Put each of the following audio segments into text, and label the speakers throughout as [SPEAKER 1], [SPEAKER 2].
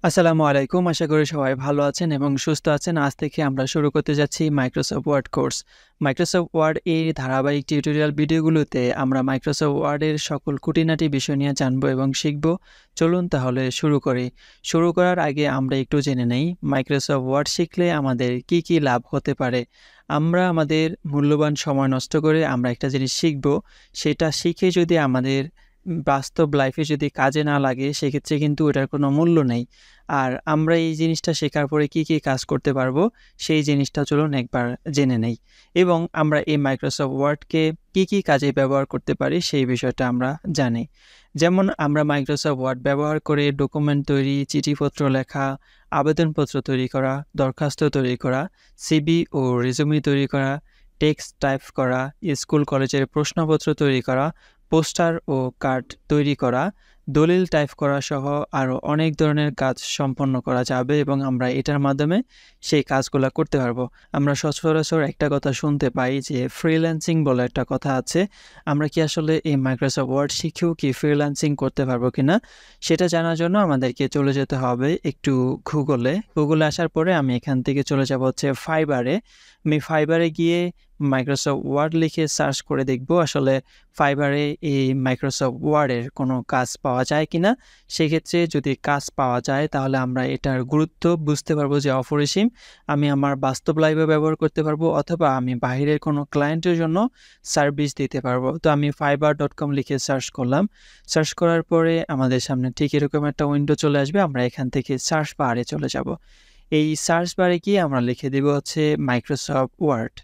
[SPEAKER 1] আসসালামু আলাইকুম। আশা করি সবাই ভালো আছেন এবং সুস্থ আছেন। আজ থেকে আমরা শুরু করতে যাচ্ছি Microsoft Word course. Microsoft Word এর ধারাবাহিক টিউটোরিয়াল ভিডিওগুলোতে আমরা মাইক্রোসফট ওয়ার্ডের সকল খুঁটিনাটি বিষয় নিয়ে জানবো এবং শিখব। চলুন তাহলে শুরু করি। শুরু করার আগে আমরা একটু জেনে নেই মাইক্রোসফট ওয়ার্ড শিখলে আমাদের কি লাভ হতে পারে। আমরা আমাদের মূল্যবান সময় নষ্ট করে আমরা একটা জিনিস শিখব, সেটা শিখে যদি আমাদের বাস্তব লাইফে যদি কাজে না লাগে সেক্ষেত্রে কিন্তু এটার কোনো মূল্য নেই। আর আমরা এই জিনিসটা শেখার পরে কি কাজ করতে পারবো সেই জিনিসটা চলুন একবার জেনে নেই। এবং আমরা এই মাইক্রোসফট ওয়ার্ডকে কি কাজে ব্যবহার করতে পারি সেই বিষয়টা আমরা জানি। যেমন আমরা মাইক্রোসফট ওয়ার্ড ব্যবহার করে ডকুমেন্ট তৈরি, চিঠিপত্র লেখা, আবেদনপত্র তৈরি করা, দরখাস্ত তৈরি করা, সিভি ও রেজুমে তৈরি করা, টেক্সট টাইপ করা, স্কুল কলেজের প্রশ্নপত্র তৈরি করা, পোস্টার ও কার্ড তৈরি করা, দলিল টাইপ করা সহ আরও অনেক ধরনের কাজ সম্পন্ন করা যাবে এবং আমরা এটার মাধ্যমে সেই কাজগুলো করতে পারবো। আমরা সচরাচর একটা কথা শুনতে পাই যে ফ্রিল্যান্সিং বলে একটা কথা আছে। আমরা কি আসলে এই মাইক্রোসফট ওয়ার্ড শিখেও কি ফ্রিল্যান্সিং করতে পারবো কিনা সেটা জানার জন্য আমাদেরকে চলে যেতে হবে একটু গুগলে আসার পরে আমি এখান থেকে চলে যাব হচ্ছে ফাইবারে। আমি ফাইবারে গিয়ে মাইক্রোসফট ওয়ার্ড লিখে সার্চ করে দেখব আসলে ফাইবারে এই মাইক্রোসফট ওয়ার্ডের কোনো কাজ পাওয়া যায় কিনা। সেক্ষেত্রে যদি কাজ পাওয়া যায় তাহলে আমরা এটার গুরুত্ব বুঝতে পারবো যে অপরিসীম। আমি আমার বাস্তব লাইফে ব্যবহার করতে পারবো অথবা আমি বাইরের কোনো ক্লায়েন্টের জন্য সার্ভিস দিতে পারবো। তো আমি fiverr.com লিখে সার্চ করলাম। সার্চ করার পরে আমাদের সামনে ঠিক এরকম একটা উইন্ডো চলে আসবে। আমরা এখান থেকে সার্চ বারে চলে যাব। এই সার্চ বারে গিয়ে আমরা লিখে দেব হচ্ছে মাইক্রোসফট ওয়ার্ড।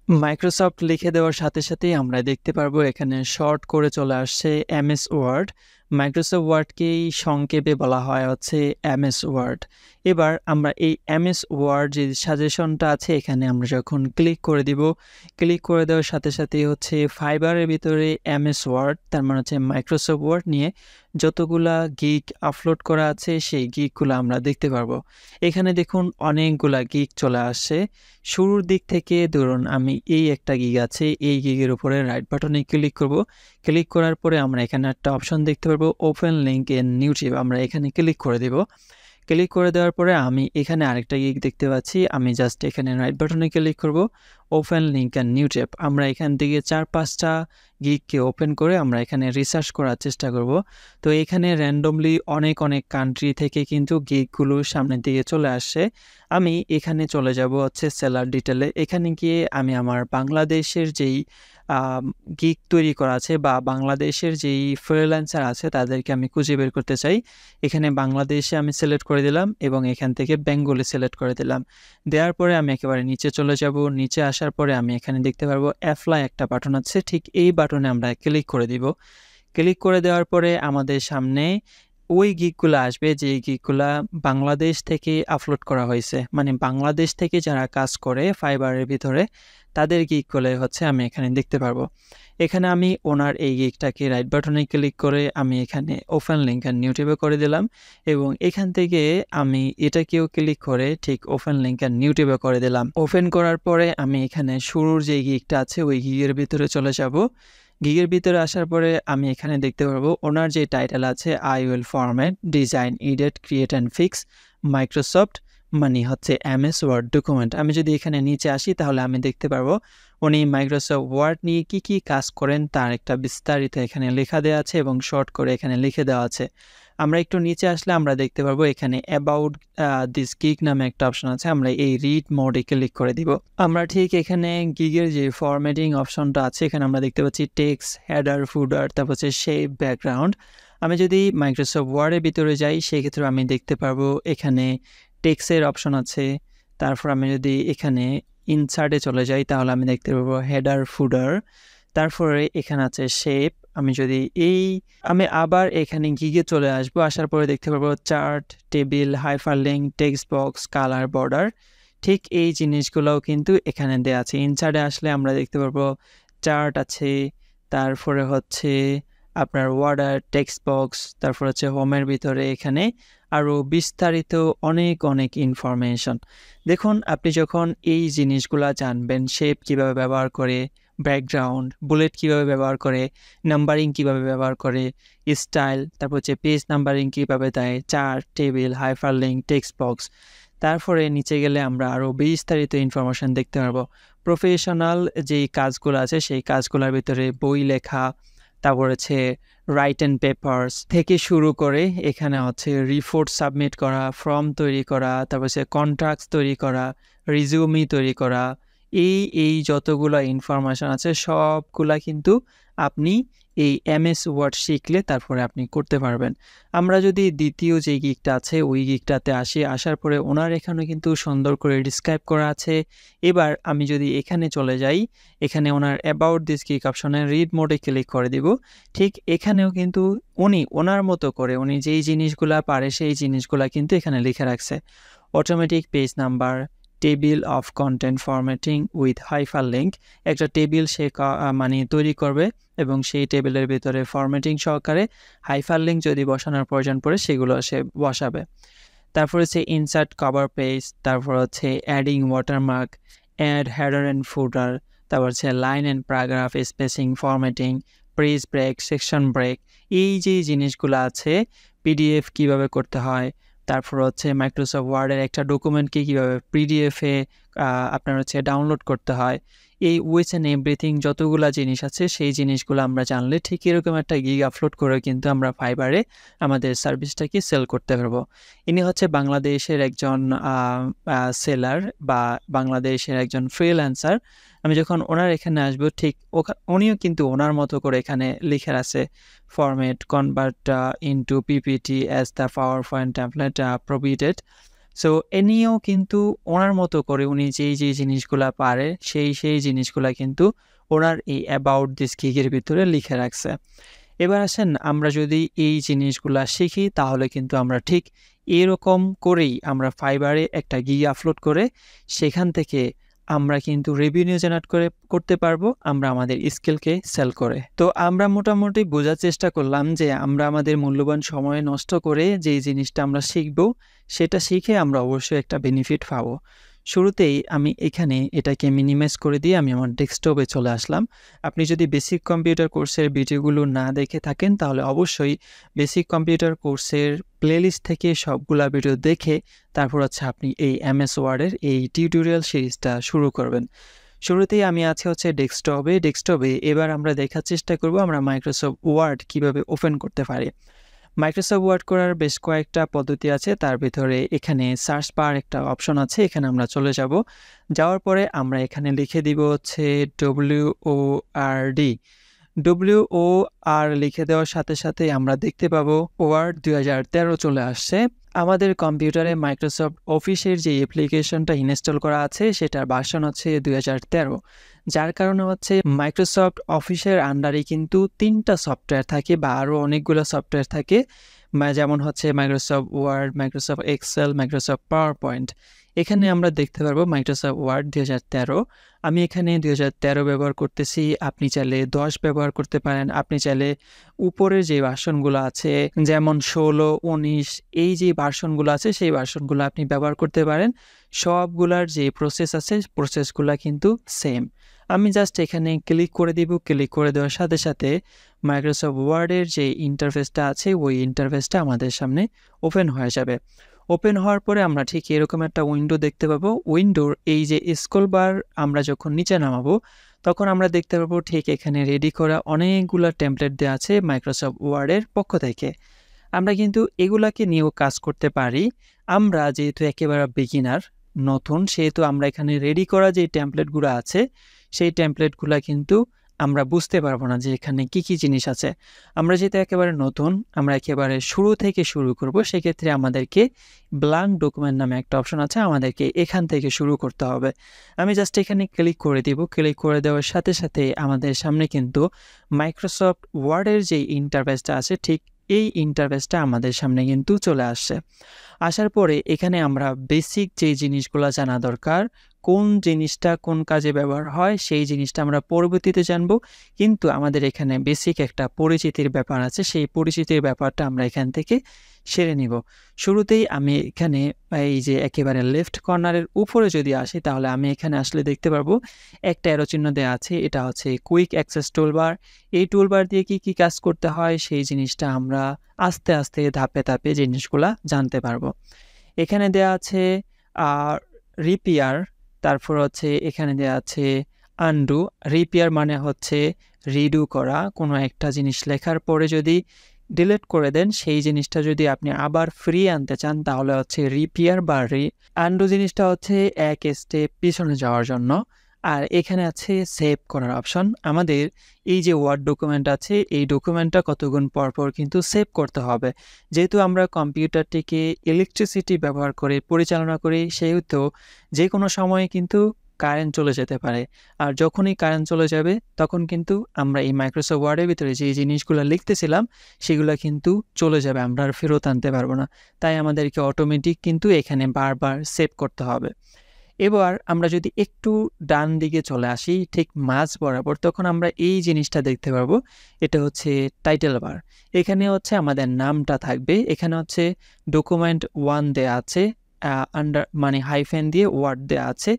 [SPEAKER 1] মাইক্রোসফট লিখে দেওয়ার সাথে সাথেই আমরা দেখতে পারবো এখানে শর্ট করে চলে আসছে এমএস ওয়ার্ড। মাইক্রোসফট ওয়ার্ডকেই সংক্ষেপে বলা হয় হচ্ছে এমএস ওয়ার্ড। এবার আমরা এই এমএস ওয়ার্ড যে সাজেশনটা আছে এখানে আমরা যখন ক্লিক করে দিব, ক্লিক করে দেওয়ার সাথে সাথেই হচ্ছে ফাইবারের ভিতরে এমএস ওয়ার্ড, তার মানে হচ্ছে মাইক্রোসফট ওয়ার্ড নিয়ে যতগুলা গিগ আপলোড করা আছে সেই গিগগুলো আমরা দেখতে পারবো। এখানে দেখুন অনেকগুলা গিগ চলে আসছে। শুরুর দিক থেকে ধরুন আমি এই একটা গিগ আছে, এই গিগের উপরে রাইট বাটনে ক্লিক করব। ক্লিক করার পরে আমরা এখানে একটা অপশন দেখতে পারবো ওপেন লিঙ্ক ইন ইউটিউব। আমরা এখানে ক্লিক করে দেব। ক্লিক করে দেওয়ার পরে আমি এখানে আরেকটা গিগ দেখতে পাচ্ছি। আমি জাস্ট এখানে রাইট বাটনে ক্লিক করব, ওপেন লিঙ্ক ইন ইউটিউব। আমরা এখান থেকে 4-5টা গিগকে ওপেন করে আমরা এখানে রিসার্চ করার চেষ্টা করব। তো এখানে র্যান্ডমলি অনেক কান্ট্রি থেকে কিন্তু গিগগুলো সামনের দিকে চলে আসছে। আমি এখানে চলে যাব হচ্ছে সেলার ডিটেলে। এখানে গিয়ে আমি আমার বাংলাদেশের যেই গিগ তৈরি করা আছে বা বাংলাদেশের যেই ফ্রিল্যান্সার আছে তাদেরকে আমি খুঁজে বের করতে চাই। এখানে বাংলাদেশে আমি সিলেক্ট করে দিলাম এবং এখান থেকে বেঙ্গলি সিলেক্ট করে দিলাম। দেওয়ার পরে আমি একেবারে নিচে চলে যাব। নিচে আসার পরে আমি এখানে দেখতে পারবো অ্যাপ্লাই একটা বাটন আছে, ঠিক এই বাটনে আমরা ক্লিক করে দিব। ক্লিক করে দেওয়ার পরে আমাদের সামনে ওই গিগগুলো আসবে যে গিগগুলা বাংলাদেশ থেকে আপলোড করা হয়েছে, মানে বাংলাদেশ থেকে যারা কাজ করে ফাইবারের ভিতরে তাদের গিগগুলো হচ্ছে আমি এখানে দেখতে পারবো। এখানে আমি ওনার এই গিগটাকে রাইট বাটনে ক্লিক করে আমি এখানে ওপেন লিঙ্ক অ্যান্ড ইউটিউবে করে দিলাম এবং এখান থেকে আমি এটাকেও ক্লিক করে ঠিক ওপেন লিঙ্ক অ্যান্ড ইউটিউবে করে দিলাম। ওপেন করার পরে আমি এখানে শুরুর যে গিগটা আছে ওই গিগের ভিতরে চলে যাব। গিগের ভিতরে আসার পরে আমি এখানে দেখতে পারবো ওনার যে টাইটেল আছে I will format design edit create and fix Microsoft মানে হচ্ছে এমএস ওয়ার্ড ডকুমেন্ট। আমি যদি এখানে নিচে আসি তাহলে আমি দেখতে পারবো উনি মাইক্রোসফট ওয়ার্ড নিয়ে কি কাজ করেন তার একটা বিস্তারিত এখানে লেখা দেওয়া আছে এবং শর্ট করে এখানে লিখে দেওয়া আছে। আমরা একটু নিচে আসলে আমরা দেখতে পারবো এখানে অ্যাবাউট দিস গিগ নামে একটা অপশন আছে। আমরা এই রিড মোডে ক্লিক করে দিব। আমরা ঠিক এখানে গিগের যে ফরম্যাটিং অপশনটা আছে এখানে আমরা দেখতে পাচ্ছি টেক্সট, হেডার, ফুডার, তারপর হচ্ছে শেপ, ব্যাকগ্রাউন্ড। আমি যদি মাইক্রোসফট ওয়ার্ডের ভিতরে যাই সেক্ষেত্রে আমি দেখতে পারবো এখানে টেক্সটের অপশন আছে। তারপর আমি যদি এখানে ইনসার্টে চলে যাই তাহলে আমি দেখতে পারবো হেডার, ফুডার, তারপরে এখানে আছে শেপ। আমি আবার এখানে গিগে চলে আসবো। আসার পরে দেখতে পারবো chart, table, hyperlink, text box, colour, border. ঠিক এই জিনিসগুলোও কিন্তু এখানে দেওয়া আছে। ইনসার্টে আসলে আমরা দেখতে পারবো চার্ট আছে, তারপরে হচ্ছে আপনার ওয়ার্ডার, টেক্সট বক্স, তারপর হচ্ছে হোমের ভিতরে এখানে আরও বিস্তারিত অনেক ইনফরমেশন। দেখুন আপনি যখন এই জিনিসগুলা জানবেন, শেপ কিভাবে ব্যবহার করে, ব্যাকগ্রাউন্ড, বুলেট কিভাবে ব্যবহার করে, নাম্বারিং কিভাবে ব্যবহার করে, স্টাইল, তারপর হচ্ছে পেজ নাম্বারিং কিভাবে দেয়, chart, table, hyperlink, text box. তারপরে নিচে গেলে আমরা আরও বিস্তারিত ইনফরমেশন দেখতে পারবো। প্রফেশনাল যেই কাজগুলো আছে সেই কাজগুলোর ভিতরে বই লেখা, তারপর হচ্ছে রাইট অ্যান্ড পেপারস থেকে শুরু করে এখানে হচ্ছে রিপোর্ট সাবমিট করা, ফর্ম তৈরি করা, তারপর হচ্ছে কন্ট্রাক্টস তৈরি করা, রিজিউমি তৈরি করা, এই যতগুলো ইনফরমেশন আছে সবগুলা কিন্তু আপনি এই এমএস ওয়ার্ড শিখলে তারপরে আপনি করতে পারবেন। আমরা যদি দ্বিতীয় যে গিকটা আছে ওই গিকটাতে আসার পরে ওনার এখানে কিন্তু সুন্দর করে ডিসক্রাইব করা আছে। এবার আমি যদি এখানে চলে যাই, এখানে ওনার অ্যাবাউট দিস গিক অপশনে রিড মোডে ক্লিক করে দিব। ঠিক এখানেও কিন্তু উনি ওনার মতো করে উনি যেই জিনিসগুলা পারে সেই জিনিসগুলা কিন্তু এখানে লিখে রাখছে। Automatic page number, table of content formatting with hyperlink, একটা টেবিল সে মানে তৈরি করবে এবং সেই টেবিলের ভিতরে ফরম্যাটিং সহকারে হাইপারলিংক যদি বসানোর প্রয়োজন পড়ে সেগুলো সে বসাবে। তারপর হচ্ছে ইনসার্ট কভার পেজ, তারপর হচ্ছে adding watermark, add header and footer, তারপর হচ্ছে line and paragraph spacing, formatting, page break, section break, এই যে জিনিসগুলো আছে, পিডিএফ কিভাবে করতে হয়, তারপর হচ্ছে মাইক্রোসফট ওয়ার্ডের একটা ডকুমেন্টকে কীভাবে পিডিএফে আপনার হচ্ছে ডাউনলোড করতে হয়, এই উইচ অ্যান্ড এভরিথিং যতগুলো জিনিস আছে সেই জিনিসগুলো আমরা জানলে ঠিক এরকম একটা গিগ আপলোড করে কিন্তু আমরা ফাইবারে আমাদের সার্ভিসটাকে সেল করতে পারবো। ইনি হচ্ছে বাংলাদেশের একজন সেলার বা বাংলাদেশের একজন ফ্রিল্যান্সার। আমি যখন ওনার এখানে আসবো ঠিক উনিও কিন্তু ওনার মতো করে এখানে লিখে আছে format convert into PPT as the PowerPoint template provided. So anyway কিন্তু ওনার মতো করে উনি যেই জিনিসগুলা পারে সেই জিনিসগুলা কিন্তু ওনার এই অ্যাবাউট দিস গিগের ভিতরে লিখে রাখছে। এবার আসেন আমরা যদি এই জিনিসগুলা শিখি তাহলে কিন্তু আমরা ঠিক এরকম করেই আমরা ফাইবারে একটা গিগ আপলোড করে সেখান থেকে আমরা কিন্তু রেভিনিউ জেনারেট করতে পারবো আমরা আমাদের স্কিলকে সেল করে। তো আমরা মোটামুটি বোঝার চেষ্টা করলাম যে আমরা আমাদের মূল্যবান সময় নষ্ট করে যেই জিনিসটা আমরা শিখব সেটা শিখে আমরা অবশ্যই একটা বেনিফিট পাবো। শুরুতেই আমি এখানে এটাকে মিনিমাইজ করে দিয়ে আমি আমার ডেস্কটপে চলে আসলাম। আপনি যদি বেসিক কম্পিউটার কোর্সের ভিডিওগুলো না দেখে থাকেন তাহলে অবশ্যই বেসিক কম্পিউটার কোর্সের প্লেলিস্ট থেকে সবগুলা ভিডিও দেখে তারপর হচ্ছে আপনি এই এমএস ওয়ার্ডের এই টিউটোরিয়াল সিরিজটা শুরু করবেন। শুরুতেই আমি আছি হচ্ছে ডেস্কটপে এবার আমরা দেখার চেষ্টা করব আমরা মাইক্রোসফট ওয়ার্ড কিভাবে ওপেন করতে পারি। মাইক্রোসফট ওয়ার্ড করার বেশ কয়েকটা পদ্ধতি আছে, তার ভিতরে এখানে সার্চ বার একটা অপশন আছে, এখানে আমরা চলে যাওয়ার পরে আমরা এখানে লিখে দিব হচ্ছে WORD লিখে দেওয়ার সাথে সাথে আমরা দেখতে পাবো ওয়ার্ড 2013 চলে আসছে। আমাদের কম্পিউটারে মাইক্রোসফট অফিসের যে অ্যাপ্লিকেশনটা ইনস্টল করা আছে সেটার ভার্সন হচ্ছে 2013, যার কারণে হচ্ছে মাইক্রোসফট অফিসের আন্ডারে কিন্তু 3টা সফটওয়্যার থাকে বা আরও অনেকগুলো সফটওয়্যার থাকে, যেমন হচ্ছে Microsoft Word, Microsoft Excel, Microsoft PowerPoint. এখানে আমরা দেখতে পারবো মাইক্রোসফট ওয়ার্ড 2013। আমি এখানে 2013 ব্যবহার করতেছি, আপনি চাইলে 10 ব্যবহার করতে পারেন, আপনি চাইলে উপরের যে ভার্সনগুলো আছে যেমন 16, 19 এই যে ভার্সনগুলো আছে সেই ভার্সনগুলো আপনি ব্যবহার করতে পারেন। সবগুলার যে প্রসেস আছে প্রসেসগুলো কিন্তু সেম। আমি জাস্ট এখানে ক্লিক করে দিব, ক্লিক করে দেওয়ার সাথে সাথে মাইক্রোসফট ওয়ার্ডের যে ইন্টারফেসটা আছে ওই ইন্টারফেসটা আমাদের সামনে ওপেন হয়ে যাবে। ওপেন হওয়ার পরে আমরা ঠিক এরকম একটা উইন্ডো দেখতে পাবো। উইন্ডোর এই যে স্ক্রল বার আমরা যখন নিচে নামাবো তখন আমরা দেখতে পাবো ঠিক এখানে রেডি করা অনেকগুলো টেমপ্লেট দেওয়া আছে মাইক্রোসফট ওয়ার্ডের পক্ষ থেকে। আমরা কিন্তু এগুলাকে নিয়েও কাজ করতে পারি। আমরা যেহেতু একেবারে বিগিনার নতুন সেহেতু আমরা এখানে রেডি করা যে টেমপ্লেটগুলো আছে সেই টেমপ্লেটগুলো কিন্তু আমরা বুঝতে পারবো না যে এখানে কি কি জিনিস আছে। আমরা যেহেতু একেবারে নতুন, আমরা একেবারে শুরু থেকে শুরু করব, সেক্ষেত্রে আমাদেরকে ব্ল্যাঙ্ক ডকুমেন্ট নামে একটা অপশন আছে, আমাদেরকে এখান থেকে শুরু করতে হবে। আমি জাস্ট এখানে ক্লিক করে দিব, ক্লিক করে দেওয়ার সাথে সাথে আমাদের সামনে কিন্তু মাইক্রোসফট ওয়ার্ডের যে ইন্টারফেসটা আছে ঠিক এই ইন্টারফেসটা আমাদের সামনে কিন্তু চলে আসছে। আসার পরে এখানে আমরা বেসিক যে জিনিসগুলো জানা দরকার, কোন জিনিসটা কোন কাজে ব্যবহার হয় সেই জিনিসটা আমরা পরবর্তীতে জানবো, কিন্তু আমাদের এখানে বেসিক একটা পরিচিতির ব্যাপার আছে, সেই পরিচিতির ব্যাপারটা আমরা এখান থেকে সেরে নিব। শুরুতেই আমি এখানে এই যে একেবারে লেফট কর্নারের উপরে যদি আসি, তাহলে আমি এখানে আসলে দেখতে পারবো একটা অ্যারো চিহ্ন দেওয়া আছে, এটা হচ্ছে কুইক অ্যাক্সেস টুলবার। এই টুলবার দিয়ে কি কাজ করতে হয় সেই জিনিসটা আমরা আস্তে আস্তে ধাপে ধাপে জিনিসগুলা জানতে পারবো। এখানে দেয়া আছে রিপেয়ার, তারপর হচ্ছে এখানে দেয়া আছে আনডু। রিপেয়ার মানে হচ্ছে রিডু করা, কোনো একটা জিনিস লেখার পরে যদি ডিলিট করে দেন সেই জিনিসটা যদি আপনি আবার ফ্রি আনতে চান তাহলে হচ্ছে রিপেয়ার বা আনডু জিনিসটা হচ্ছে এক স্টেপ পিছনে যাওয়ার জন্য। আর এখানে আছে সেভ করার অপশন। আমাদের এই যে ওয়ার্ড ডকুমেন্ট আছে এই ডকুমেন্টটা কতক্ষণ পর পর কিন্তু সেভ করতে হবে, যেহেতু আমরা কম্পিউটারটিকে ইলেকট্রিসিটি ব্যবহার করে পরিচালনা করি, সেহেতু যে কোনো সময়ে কিন্তু কারেন্ট চলে যেতে পারে। আর যখনই কারেন্ট চলে যাবে তখন কিন্তু আমরা এই মাইক্রোসফট ওয়ার্ডের ভিতরে যে জিনিসগুলো লিখতেছিলাম সেগুলো কিন্তু চলে যাবে, আমরা আর ফেরত আনতে পারবো না। তাই আমাদেরকে অটোমেটিক কিন্তু এখানে বারবার সেভ করতে হবে। এবার আমরা যদি একটু ডান দিকে চলে আসি ঠিক মাঝ বরাবর, তখন আমরা এই জিনিসটা দেখতে পারবো, এটা হচ্ছে টাইটেল বার। এখানে হচ্ছে আমাদের নামটা থাকবে, এখানে হচ্ছে ডকুমেন্ট 1 দেয়া আছে, আন্ডার মানে হাইফেন দিয়ে ওয়ার্ড দেয়া আছে।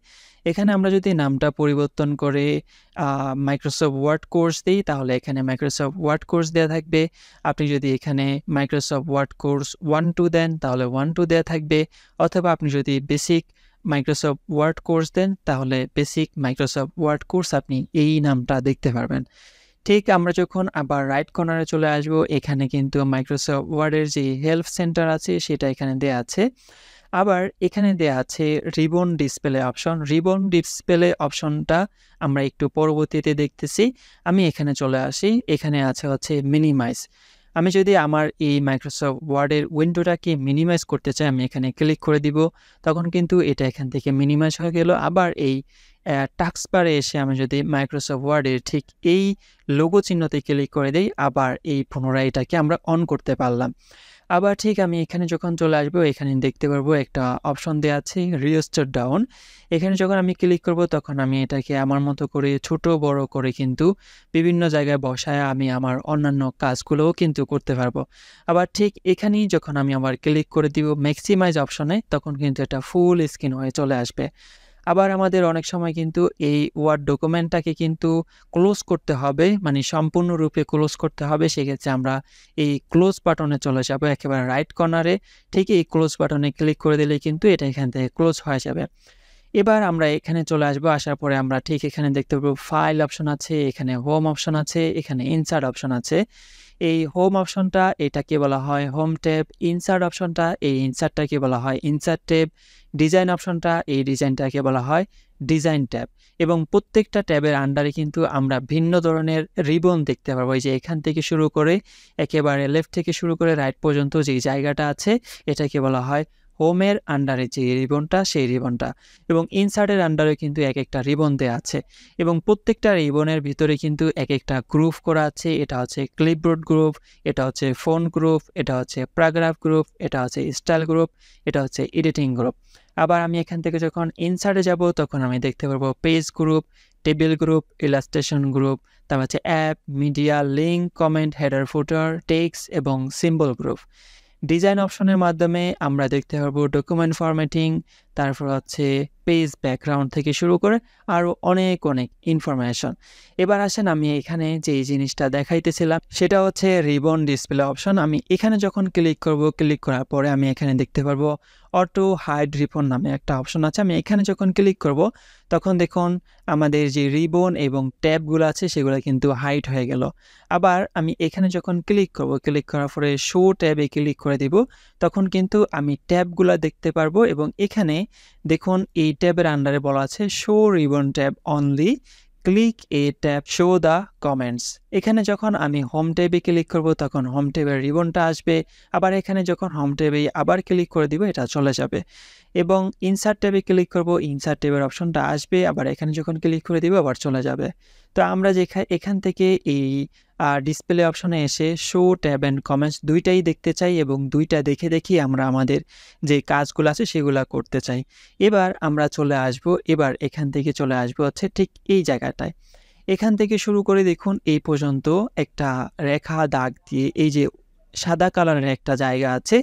[SPEAKER 1] এখানে আমরা যদি নামটা পরিবর্তন করে মাইক্রোসফট ওয়ার্ড কোর্স দিই তাহলে এখানে মাইক্রোসফট ওয়ার্ড কোর্স দেওয়া থাকবে। আপনি যদি এখানে মাইক্রোসফট ওয়ার্ড কোর্স 1-2 দেন তাহলে 1-2 দেওয়া থাকবে, অথবা আপনি যদি বেসিক মাইক্রোসফট ওয়ার্ড কোর্স দেন তাহলে বেসিক মাইক্রোসফট ওয়ার্ড কোর্স আপনি এই নামটা দেখতে পারবেন। ঠিক আমরা যখন আবার রাইট কর্নারে চলে আসব, এখানে কিন্তু মাইক্রোসফট ওয়ার্ডের যে হেল্প সেন্টার আছে সেটা এখানে দেয়া আছে। আবার এখানে দেয়া আছে ribbon display option. Ribbon display অপশনটা আমরা একটু পরবর্তীতে দেখতেছি। আমি এখানে চলে আসি, এখানে আছে হচ্ছে মিনিমাইজ। আমি যদি আমার এই মাইক্রোসফট ওয়ার্ডের উইন্ডোটাকে মিনিমাইজ করতে চাই আমি এখানে ক্লিক করে দিব, তখন কিন্তু এটা এখান থেকে মিনিমাইজ হয়ে গেল। আবার এই টাস্কবারে এসে আমি যদি মাইক্রোসফট ওয়ার্ডের ঠিক এই লোগো চিহ্নতে ক্লিক করে দেই, আবার এই পুনরায় এটাকে আমরা অন করতে পারলাম। আবার ঠিক আমি এখানে যখন চলে আসবো এখানে দেখতে পারবো একটা অপশন দেওয়া আছে রিস্টোর ডাউন। এখানে যখন আমি ক্লিক করব তখন আমি এটাকে আমার মতো করে ছোট বড় করে কিন্তু বিভিন্ন জায়গায় বসায় আমি আমার অন্যান্য কাজগুলোও কিন্তু করতে পারবো। আবার ঠিক এখানেই যখন আমি আবার ক্লিক করে দিব ম্যাক্সিমাইজ অপশনে, তখন কিন্তু এটা ফুল স্ক্রিন হয়ে চলে আসবে। আবার আমাদের অনেক সময় কিন্তু এই ওয়ার্ড ডকুমেন্টটাকে কিন্তু ক্লোজ করতে হবে, মানে সম্পূর্ণরূপে ক্লোজ করতে হবে। সেক্ষেত্রে আমরা এই ক্লোজ বাটনে চলে যাব, একেবারে রাইট কর্নারে ঠিক এই ক্লোজ বাটনে ক্লিক করে দিলে কিন্তু এটা এখান থেকে ক্লোজ হয়ে যাবে। এবার আমরা এখানে চলে আসবো, আসার পরে আমরা ঠিক এখানে দেখতে পাবো ফাইল অপশন আছে, এখানে হোম অপশন আছে, এখানে ইনসার্ট অপশন আছে। এই হোম অপশনটা এটাকে বলা হয় হোম ট্যাব, ইনসার্ট অপশনটা এই ইনসার্টটাকে বলা হয় ইনসার্ট ট্যাব, ডিজাইন অপশনটা এই ডিজাইনটাকে বলা হয় ডিজাইন ট্যাব। এবং প্রত্যেকটা ট্যাবের আন্ডারে কিন্তু আমরা ভিন্ন ধরনের রিবন দেখতে পারবো। এই যে এখান থেকে শুরু করে একেবারে লেফট থেকে শুরু করে রাইট পর্যন্ত যে জায়গাটা আছে এটাকে বলা হয় হোমের আন্ডারে যে রিবনটা সেই রিবনটা। এবং ইনসার্টের আন্ডারে কিন্তু এক একটা রিবন দেওয়া আছে, এবং প্রত্যেকটা রিবনের ভিতরে কিন্তু এক একটা গ্রুপ করা আছে। এটা হচ্ছে ক্লিপবোর্ড গ্রুপ, এটা হচ্ছে ফোন গ্রুপ, এটা হচ্ছে প্যারাগ্রাফ গ্রুপ, এটা হচ্ছে স্টাইল গ্রুপ, এটা হচ্ছে এডিটিং গ্রুপ। আবার আমি এখান থেকে যখন ইনসার্টে যাব তখন আমি দেখতে পারবো page group, table group, illustration group, তারপর হচ্ছে app, media, link, comment, header, footer, text এবং সিম্বল গ্রুপ। ডিজাইন অপশনের মাধ্যমে আমরা দেখতে পারবো ডকুমেন্ট ফরম্যাটিং, তারপর হচ্ছে পেজ ব্যাকগ্রাউন্ড থেকে শুরু করে আরও অনেক অনেক ইনফরমেশন। এবার আসেন আমি এখানে যে জিনিসটা দেখাইতেছিলাম সেটা হচ্ছে রিবন ডিসপ্লে অপশন। আমি এখানে যখন ক্লিক করব, ক্লিক করার পরে আমি এখানে দেখতে পারবো অটো হাইড রিবন নামে একটা অপশন আছে। আমি এখানে যখন ক্লিক করব তখন দেখুন আমাদের যে রিবন এবং ট্যাবগুলো আছে সেগুলো কিন্তু হাইড হয়ে গেল। আবার আমি এখানে যখন ক্লিক করব, ক্লিক করার পরে শো ট্যাবে ক্লিক করে দিব, তখন কিন্তু আমি ট্যাবগুলো দেখতে পারবো। এবং এখানে দেখুন এই ট্যাবের আন্ডারে বলা আছে show ribbon tab only, click A tab show the comments. এখানে যখন আমি হোম ট্যাবে ক্লিক করব তখন হোম ট্যাবের রিবনটা আসবে। আবার এখানে যখন হোম ট্যাবে আবার ক্লিক করে দিব এটা চলে যাবে। এবং ইনসার্ট ট্যাবে ক্লিক করব, ইনসার্ট ট্যাবের অপশনটা আসবে, আবার এখানে যখন ক্লিক করে দিব আবার চলে যাবে। তো আমরা এখান থেকে এই ডিসপ্লে অপশনে এসে শো ট্যাব অ্যান্ড কমেন্টস দুইটাই দেখতে চাই এবং দুইটা দেখে দেখি আমরা আমাদের যে কাজগুলো আছে সেগুলো করতে চাই। এবার আমরা চলে আসব, এবার এখান থেকে চলে আসবো হচ্ছে ঠিক এই জায়গাটায়। এখান থেকে শুরু করে দেখুন এই পর্যন্ত একটা রেখা দাগ দিয়ে এই যে সাদা কালারের একটা জায়গা আছে,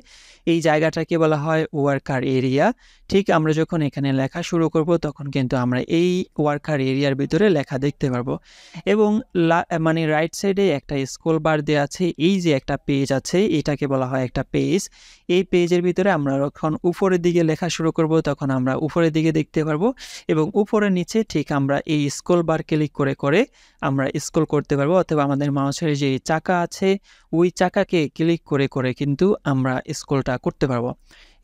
[SPEAKER 1] এই জায়গাটাকে বলা হয় ওয়ার্কার এরিয়া। ঠিক আমরা যখন এখানে লেখা শুরু করব তখন কিন্তু আমরা এই ওয়ার্কার এরিয়ার ভিতরে লেখা দেখতে পারবো এবং মানে রাইট সাইডে একটা স্ক্রল বার দেওয়া আছে। এই যে একটা পেজ আছে এটাকে বলা হয় একটা পেজ। এই পেজের ভিতরে আমরা যখন উপরের দিকে লেখা শুরু করব তখন আমরা উপরের দিকে দেখতে পারবো এবং উপরের নিচে ঠিক আমরা এই স্ক্রল বার ক্লিক করে করে আমরা স্ক্রল করতে পারবো, অথবা আমাদের মাউসের যে চাকা আছে ওই চাকাকে ক্লিক করে করে কিন্তু আমরা স্ক্রলটা করতে পারবো।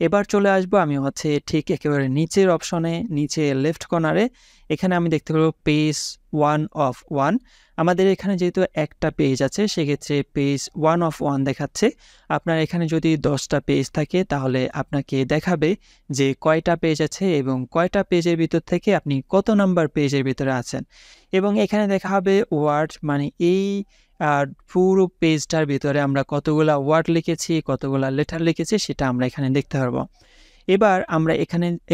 [SPEAKER 1] এবার চলে আসবো আমি হচ্ছে ঠিক একেবারে নিচের অপশনে, নিচে লেফট কর্নারে এখানে আমি দেখতে পারবো পেজ 1 of 1। আমাদের এখানে যেহেতু একটা পেজ আছে সেক্ষেত্রে পেজ 1 of 1 দেখাচ্ছে। আপনার এখানে যদি 10টা পেজ থাকে তাহলে আপনাকে দেখাবে যে কয়টা পেজ আছে এবং কয়টা পেজের ভিতর থেকে আপনি কত নাম্বার পেজের ভিতরে আছেন। এবং এখানে দেখা হবে ওয়ার্ড, মানে এই পুরো পেজটার ভিতরে আমরা কতগুলা ওয়ার্ড লিখেছি, কতগুলা লেটার লিখেছি সেটা আমরা এখানে দেখতে পারবো। এবার আমরা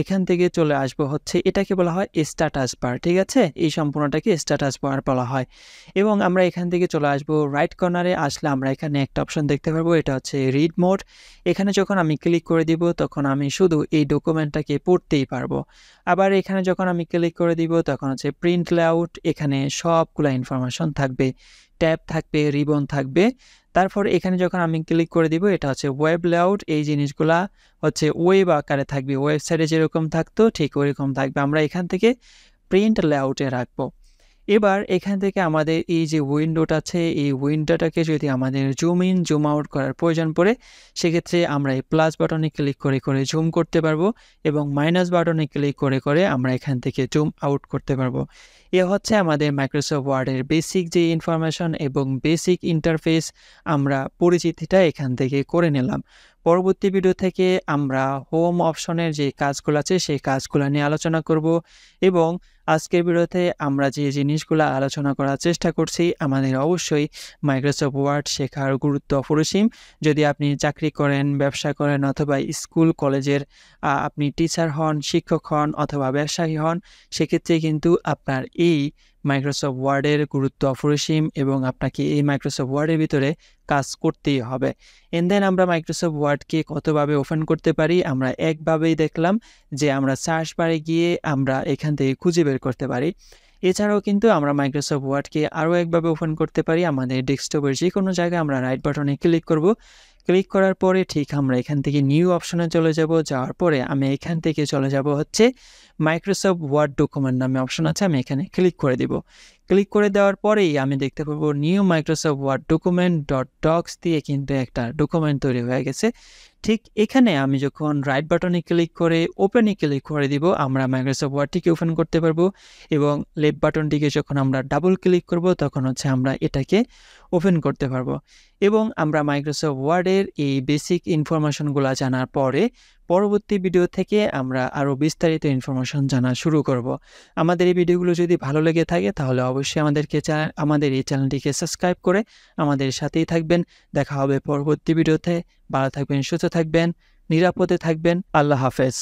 [SPEAKER 1] এখান থেকে চলে আসব হচ্ছে এটাকে বলা হয় স্ট্যাটাস বার, ঠিক আছে? এই সম্পূর্ণটাকে স্ট্যাটাস বার বলা হয়। এবং আমরা এখান থেকে চলে আসব রাইট কর্নারে, আসলে আমরা এখানে একটা অপশন দেখতে পারবো, এটা হচ্ছে রিড মোড। এখানে যখন আমি ক্লিক করে দিব তখন আমি শুধু এই ডকুমেন্টটাকে পড়তেই পারবো। আবার এখানে যখন আমি ক্লিক করে দিব তখন হচ্ছে প্রিন্ট লেআউট, এখানে সবগুলা ইনফরমেশন থাকবে, ট্যাব থাকবে, রিবন থাকবে। তারপর এখানে যখন আমি ক্লিক করে দিব এটা হচ্ছে ওয়েব লেআউট, এই জিনিসগুলা হচ্ছে ওয়েব আকারে থাকবে, ওয়েবসাইটে যেরকম থাকতো ঠিক ওইরকম থাকবে। আমরা এখান থেকে প্রিন্ট লেআউটে রাখবো। এবার এখান থেকে আমাদের এই যে উইন্ডোটা আছে এই উইন্ডোটাকে যদি আমাদের জুম ইন জুম আউট করার প্রয়োজন পড়ে সেক্ষেত্রে আমরা এই প্লাস বাটনে ক্লিক করে করে জুম করতে পারবো এবং মাইনাস বাটনে ক্লিক করে করে আমরা এখান থেকে জুম আউট করতে পারবো। এ হচ্ছে আমাদের মাইক্রোসফট ওয়ার্ডের বেসিক যে ইনফরমেশন এবং বেসিক ইন্টারফেস, আমরা পরিচিতিটা এখান থেকে করে নিলাম। পরবর্তী ভিডিও থেকে আমরা হোম অপশনের যে কাজগুলো আছে সেই কাজগুলো নিয়ে আলোচনা করব এবং আজকের ভিডিওতে আমরা যে জিনিসগুলো আলোচনা করার চেষ্টা করছি, আমাদের অবশ্যই মাইক্রোসফট ওয়ার্ড শেখার গুরুত্ব অপরিসীম। যদি আপনি চাকরি করেন, ব্যবসা করেন অথবা স্কুল কলেজের আপনি টিচার হন, শিক্ষক হন অথবা ব্যবসায়ী হন, সেক্ষেত্রে কিন্তু আপনার এই মাইক্রোসফট ওয়ার্ডের গুরুত্ব অপরিসীম এবং আপনাকে এই মাইক্রোসফট ওয়ার্ডের ভিতরে কাজ করতেই হবে। দেন আমরা মাইক্রোসফট ওয়ার্ডকে কতভাবে ওপেন করতে পারি, আমরা একভাবেই দেখলাম যে আমরা সার্চ বারে গিয়ে আমরা এখান থেকে খুঁজে বের করতে পারি। এছাড়াও কিন্তু আমরা মাইক্রোসফট ওয়ার্ডকে আরও একভাবে ওপেন করতে পারি। আমাদের ডেস্কটপের যে কোনো জায়গায় আমরা রাইট বাটনে ক্লিক করব, ক্লিক করার পরে ঠিক আমরা এখান থেকে নিউ অপশনে চলে যাব, যাওয়ার পরে আমি এখান থেকে চলে যাব হচ্ছে মাইক্রোসফট ওয়ার্ড ডকুমেন্ট নামে অপশন আছে, আমি এখানে ক্লিক করে দিব। ক্লিক করে দেওয়ার পরেই আমি দেখতে পাবো new Microsoft Word document dot docx দিয়ে কিন্তু একটা ডকুমেন্ট তৈরি হয়ে গেছে। ঠিক এখানে আমি যখন রাইট বাটনে ক্লিক করে ওপেনে ক্লিক করে দিব আমরা মাইক্রোসফট ওয়ার্ডটিকে ওপেন করতে পারবো এবং লেফট বাটনটিকে যখন আমরা ডাবল ক্লিক করব তখন হচ্ছে আমরা এটাকে ওপেন করতে পারবো। এবং আমরা মাইক্রোসফট ওয়ার্ডের এই বেসিক ইনফরমেশনগুলো জানার পরে পরবর্তী ভিডিও থেকে আমরা আরও বিস্তারিত ইনফরমেশন জানা শুরু করব। আমাদের এই ভিডিওগুলো যদি ভালো লেগে থাকে তাহলে অবশ্যই আমাদের এই চ্যানেলটিকে সাবস্ক্রাইব করে আমাদের সাথেই থাকবেন। দেখা হবে পরবর্তী ভিডিওতে। ভালো থাকবেন, সুস্থ থাকবেন, নিরাপদে থাকবেন। আল্লাহ হাফেজ।